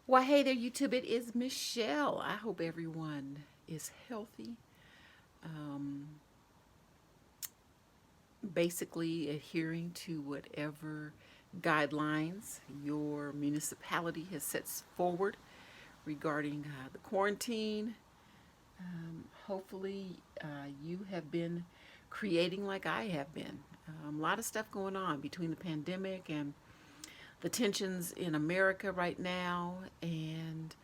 Well, hey there, YouTube. It is Michelle. I hope everyone is healthy. Um, Basically, adhering to whatever guidelines your municipality has set forward regarding the quarantine. Hopefully, you have been creating like I have been. A lot of stuff going on between the pandemic and the tensions in America right now, and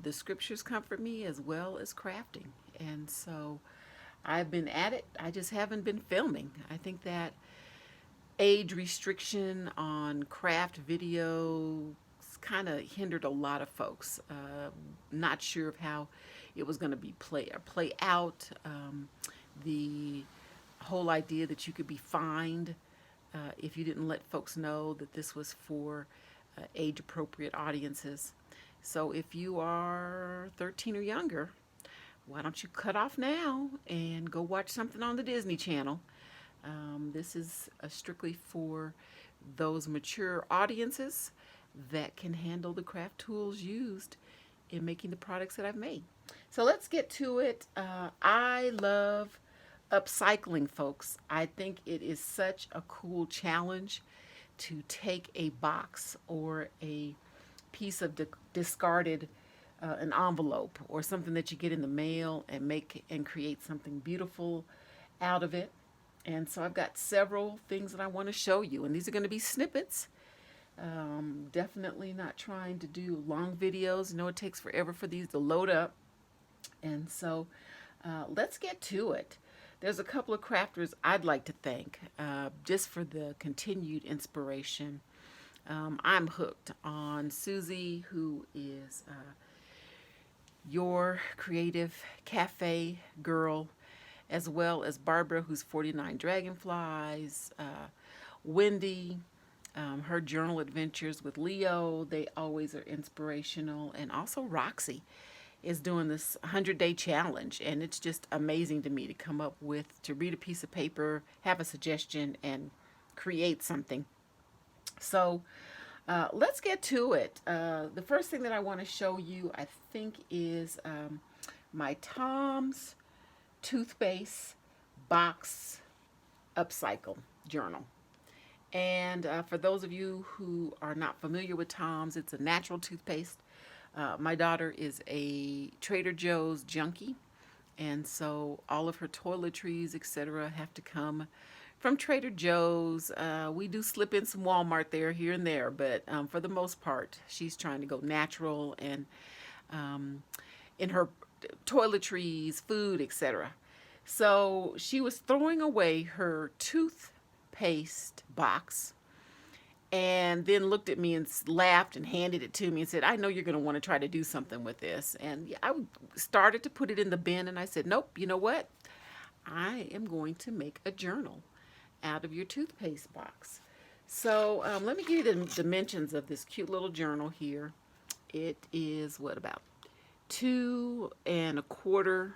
the scriptures comfort me as well as crafting. And so I've been at it. I just haven't been filming. I think that age restriction on craft video kind of hindered a lot of folks. Not sure of how it was going to be play out. The whole idea that you could be fined if you didn't let folks know that this was for age appropriate audiences. So if you are 13 or younger, why don't you cut off now and go watch something on the Disney Channel? This is strictly for those mature audiences that can handle the craft tools used in making the products that I've made. So let's get to it. I love upcycling, folks. I think it is such a cool challenge to take a box or a piece of discarded an envelope or something that you get in the mail and make and create something beautiful out of it. And so I've got several things that I want to show you, and these are going to be snippets. Definitely not trying to do long videos. You know, it takes forever for these to load up. And so let's get to it. There's a couple of crafters I'd like to thank just for the continued inspiration. I'm hooked on Susie, who is your creative cafe girl, as well as Barbara, who's 49 Dragonflies, Wendy, her journal adventures with Leo, they always are inspirational, and also Roxy is doing this 100-day challenge, and it's just amazing to me to come up with, to read a piece of paper, have a suggestion, and create something. So let's get to it. The first thing that I want to show you, I think, is my Tom's Toothpaste box upcycle journal. And for those of you who are not familiar with Tom's, it's a natural toothpaste. My daughter is a Trader Joe's junkie, and so all of her toiletries, etc., have to come from Trader Joe's. We do slip in some Walmart there, here and there, but for the most part, she's trying to go natural and in her toiletries, food, etc. So she was throwing away her toothpaste box and then looked at me and laughed and handed it to me and said, I know you're going to want to try to do something with this. And I started to put it in the bin, and I said, nope, you know what? I am going to make a journal out of your toothpaste box. So let me give you the dimensions of this cute little journal here. It is, what, about 2¼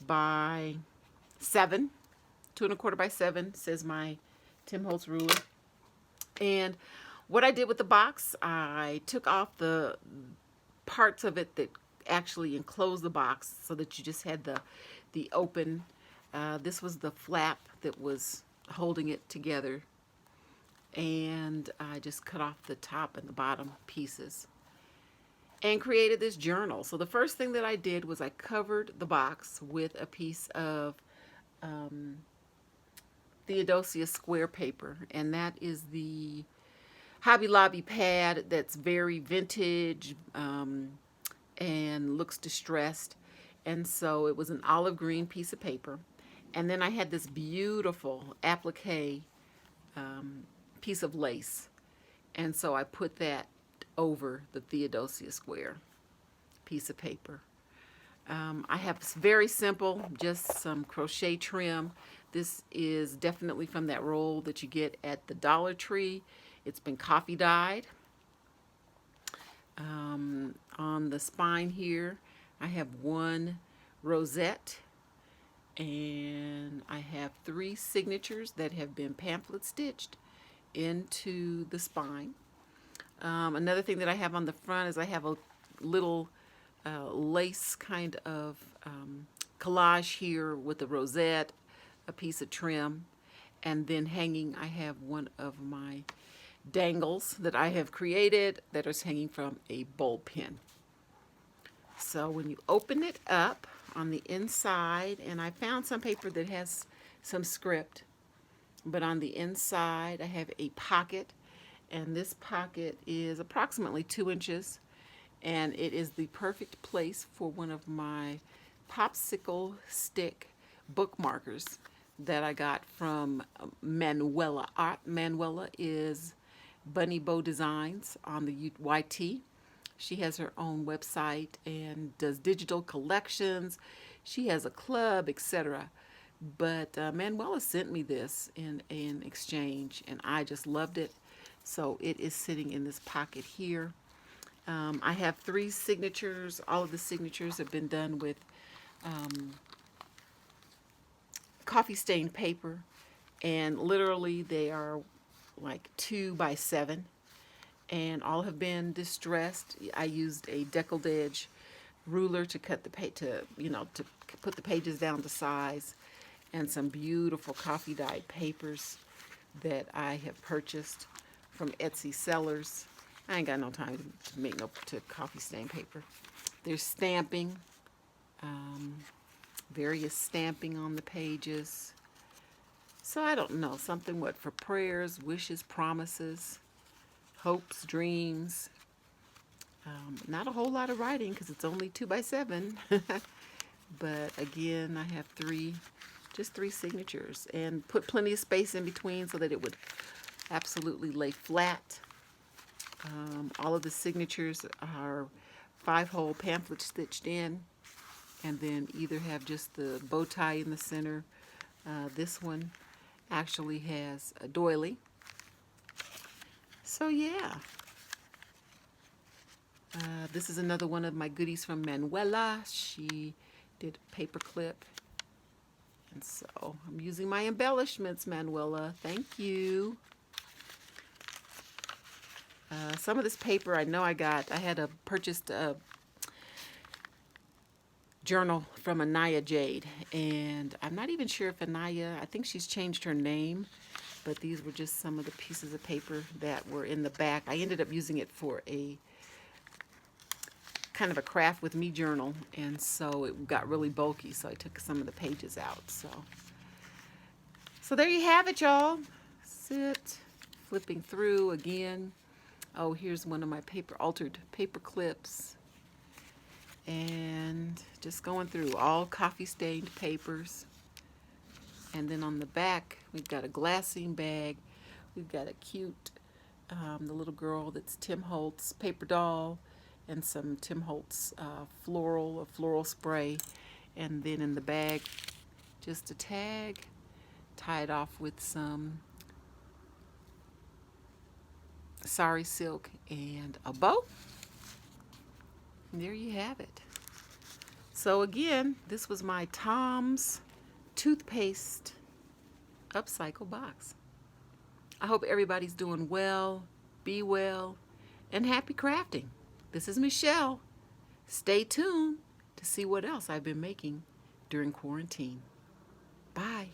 by 7. 2¼ by 7, says my Tim Holtz ruler. And what I did with the box, I took off the parts of it that actually enclosed the box so that you just had the open. This was the flap that was holding it together. And I just cut off the top and the bottom pieces and created this journal. So the first thing that I did was I covered the box with a piece of Tfw square paper, and that is the Hobby Lobby pad that's very vintage and looks distressed. And so it was an olive green piece of paper, and then I had this beautiful applique piece of lace, and so I put that over the Theodosia square piece of paper. I have very simple, just some crochet trim. This is definitely from that roll that you get at the Dollar Tree. It's been coffee dyed. On the spine here, I have one rosette, and I have 3 signatures that have been pamphlet stitched into the spine. Another thing that I have on the front is I have a little lace kind of collage here with a rosette, a piece of trim, and then hanging I have one of my dangles that I have created that is hanging from a bowl pin. So when you open it up on the inside, and I found some paper that has some script, but on the inside I have a pocket, and this pocket is approximately 2 inches, and it is the perfect place for one of my popsicle stick bookmarkers that I got from Manuela Art. Manuela is Bunny Bow Designs on the YT. She has her own website and does digital collections. She has a club, etc. But Manuela sent me this in an exchange, and I just loved it. So it is sitting in this pocket here. I have 3 signatures. All of the signatures have been done with coffee stained paper, and literally they are like 2 by 7, and all have been distressed. I used a deckled edge ruler to cut the to put the pages down to size, and some beautiful coffee dyed papers that I have purchased from Etsy sellers. I ain't got no time to make no coffee stain paper. There's stamping, various stamping on the pages. So I don't know, something what for prayers, wishes, promises, hopes, dreams. Not a whole lot of writing because it's only 2 by 7. But again, I have just three signatures, and put plenty of space in between so that it would absolutely lay flat. All of the signatures are 5-hole pamphlet stitched in, and then either have just the bow tie in the center. This one actually has a doily. So yeah, this is another one of my goodies from Manuela. She did a paper clip, and so I'm using my embellishments, Manuela. Thank you. Some of this paper I know I had purchased a journal from Anaya Jade, and I'm not even sure if Anaya, I think she's changed her name, but these were just some of the pieces of paper that were in the back. I ended up using it for a kind of a craft with me journal, and so it got really bulky, so I took some of the pages out. So there you have it, y'all. Sit, flipping through again. Oh, here's one of my altered paper clips, and just going through all coffee stained papers. And then on the back we've got a glassine bag. We've got a cute the little girl that's Tim Holtz paper doll, and some Tim Holtz floral spray. And then in the bag, just a tag tied off with some sari silk and a bow. And there you have it. So again, this was my Tom's Toothpaste upcycle box. I hope everybody's doing well, be well, and happy crafting. This is Michelle. Stay tuned to see what else I've been making during quarantine. Bye.